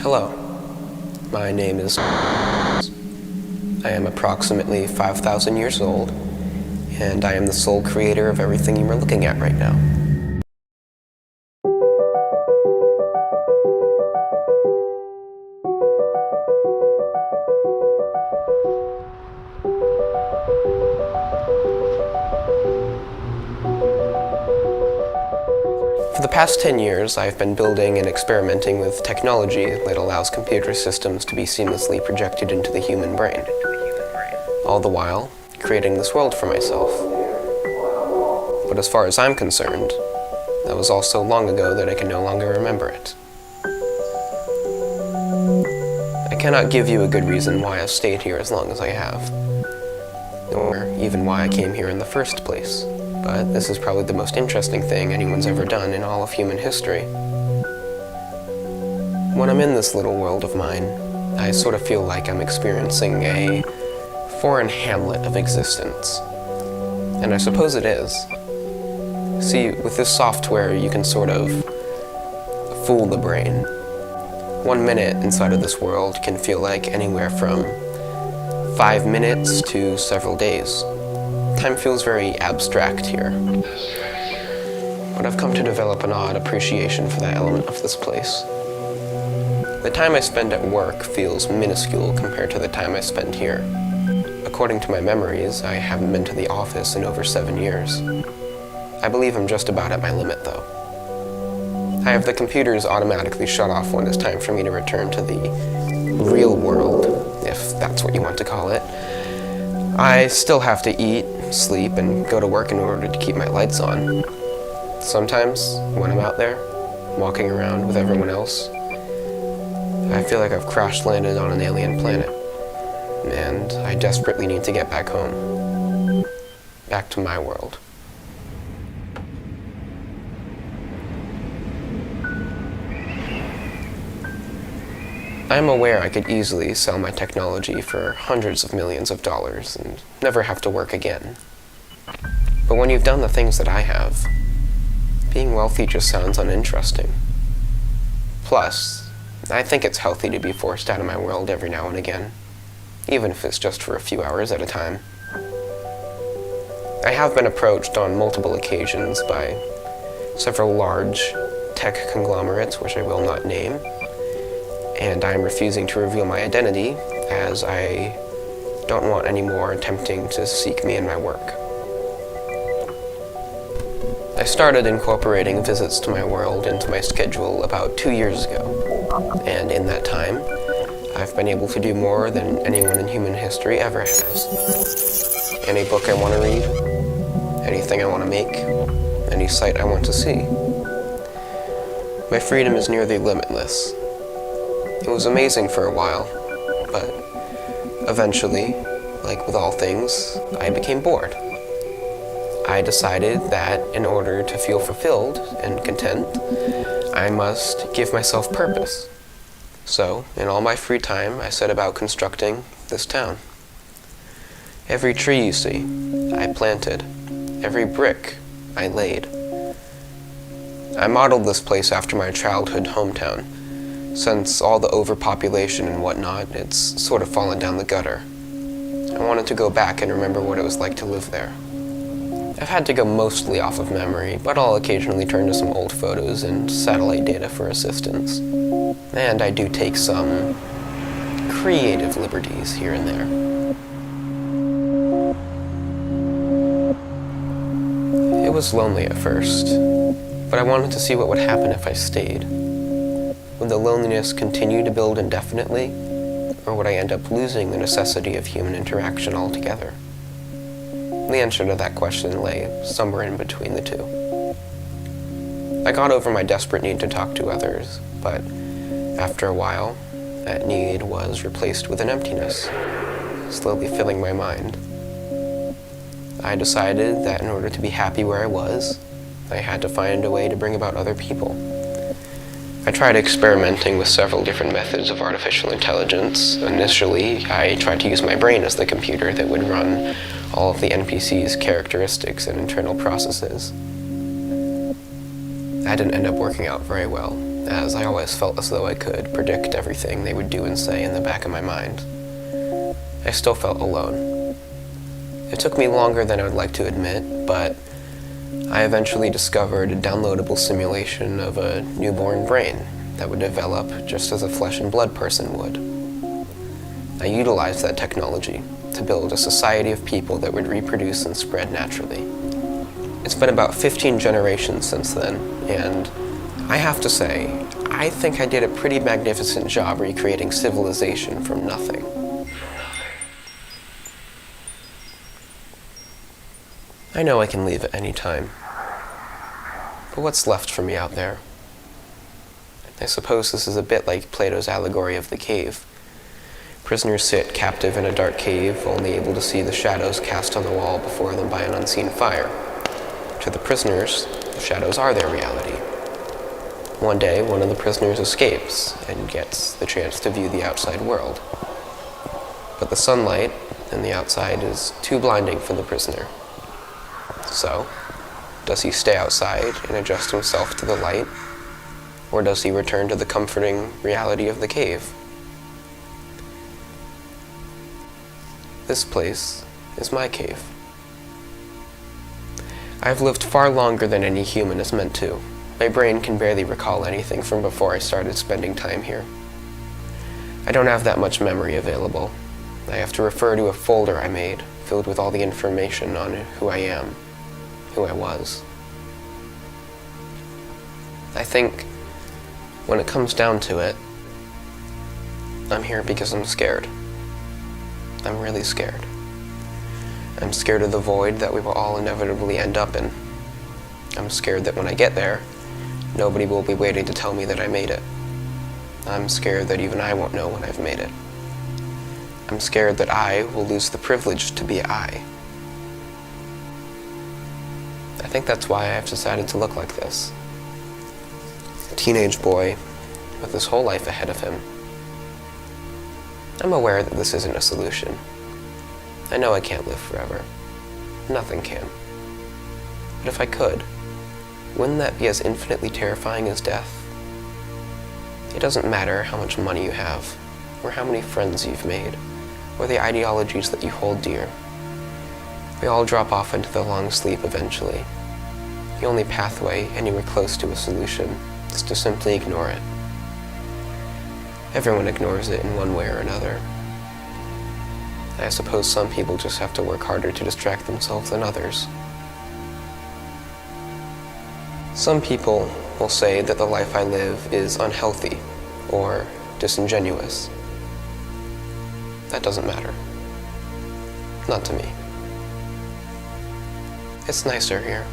Hello, my name is I am approximately 5,000 years old, and I am the sole creator of everything you are looking at right now. For the past 10 years, I've been building and experimenting with technology that allows computer systems to be seamlessly projected into the human brain, all the while creating this world for myself. But as far as I'm concerned, that was all so long ago that I can no longer remember it. I cannot give you a good reason why I've stayed here as long as I have, or even why I came here in the first place. But this is probably the most interesting thing anyone's ever done in all of human history. When I'm in this little world of mine, I sort of feel like I'm experiencing a foreign hamlet of existence. And I suppose it is. See, with this software, you can sort of fool the brain. 1 minute inside of this world can feel like anywhere from 5 minutes to several days. Time feels very abstract here. But I've come to develop an odd appreciation for that element of this place. The time I spend at work feels minuscule compared to the time I spend here. According to my memories, I haven't been to the office in over 7 years. I believe I'm just about at my limit, though. I have the computers automatically shut off when it's time for me to return to the real world, if that's what you want to call it. I still have to eat, sleep, and go to work in order to keep my lights on. Sometimes, when I'm out there, walking around with everyone else, I feel like I've crash-landed on an alien planet, and I desperately need to get back home. Back to my world. I am aware I could easily sell my technology for hundreds of millions of dollars and never have to work again. But when you've done the things that I have, being wealthy just sounds uninteresting. Plus, I think it's healthy to be forced out of my world every now and again, even if it's just for a few hours at a time. I have been approached on multiple occasions by several large tech conglomerates, which I will not name, and I'm refusing to reveal my identity, as I don't want any more attempting to seek me in my work. I started incorporating visits to my world into my schedule about 2 years ago, and in that time, I've been able to do more than anyone in human history ever has. Any book I want to read, anything I want to make, any sight I want to see. My freedom is nearly limitless. It was amazing for a while, but eventually, like with all things, I became bored. I decided that in order to feel fulfilled and content, I must give myself purpose. So, in all my free time, I set about constructing this town. Every tree you see, I planted. Every brick, I laid. I modeled this place after my childhood hometown. Since all the overpopulation and whatnot, it's sort of fallen down the gutter. I wanted to go back and remember what it was like to live there. I've had to go mostly off of memory, but I'll occasionally turn to some old photos and satellite data for assistance. And I do take some creative liberties here and there. It was lonely at first, but I wanted to see what would happen if I stayed. Would the loneliness continue to build indefinitely, or would I end up losing the necessity of human interaction altogether? The answer to that question lay somewhere in between the two. I got over my desperate need to talk to others, but after a while, that need was replaced with an emptiness, slowly filling my mind. I decided that in order to be happy where I was, I had to find a way to bring about other people. I tried experimenting with several different methods of artificial intelligence. Initially, I tried to use my brain as the computer that would run all of the NPC's characteristics and internal processes. That didn't end up working out very well, as I always felt as though I could predict everything they would do and say in the back of my mind. I still felt alone. It took me longer than I would like to admit, but I eventually discovered a downloadable simulation of a newborn brain that would develop just as a flesh and blood person would. I utilized that technology to build a society of people that would reproduce and spread naturally. It's been about 15 generations since then, and I have to say, I think I did a pretty magnificent job recreating civilization from nothing. I know I can leave at any time, but what's left for me out there? I suppose this is a bit like Plato's allegory of the cave. Prisoners sit captive in a dark cave, only able to see the shadows cast on the wall before them by an unseen fire. To the prisoners, the shadows are their reality. One day, one of the prisoners escapes and gets the chance to view the outside world. But the sunlight in the outside is too blinding for the prisoner. So, does he stay outside and adjust himself to the light, or does he return to the comforting reality of the cave? This place is my cave. I've lived far longer than any human is meant to. My brain can barely recall anything from before I started spending time here. I don't have that much memory available. I have to refer to a folder I made, filled with all the information on who I am, who I was. I think, when it comes down to it, I'm here because I'm scared. I'm really scared. I'm scared of the void that we will all inevitably end up in. I'm scared that when I get there, nobody will be waiting to tell me that I made it. I'm scared that even I won't know when I've made it. I'm scared that I will lose the privilege to be I. I think that's why I've decided to look like this. A teenage boy with his whole life ahead of him. I'm aware that this isn't a solution. I know I can't live forever. Nothing can. But if I could, wouldn't that be as infinitely terrifying as death? It doesn't matter how much money you have, or how many friends you've made, or the ideologies that you hold dear. We all drop off into the long sleep eventually. The only pathway anywhere close to a solution is to simply ignore it. Everyone ignores it in one way or another. I suppose some people just have to work harder to distract themselves than others. Some people will say that the life I live is unhealthy or disingenuous. That doesn't matter. Not to me. It's nicer here.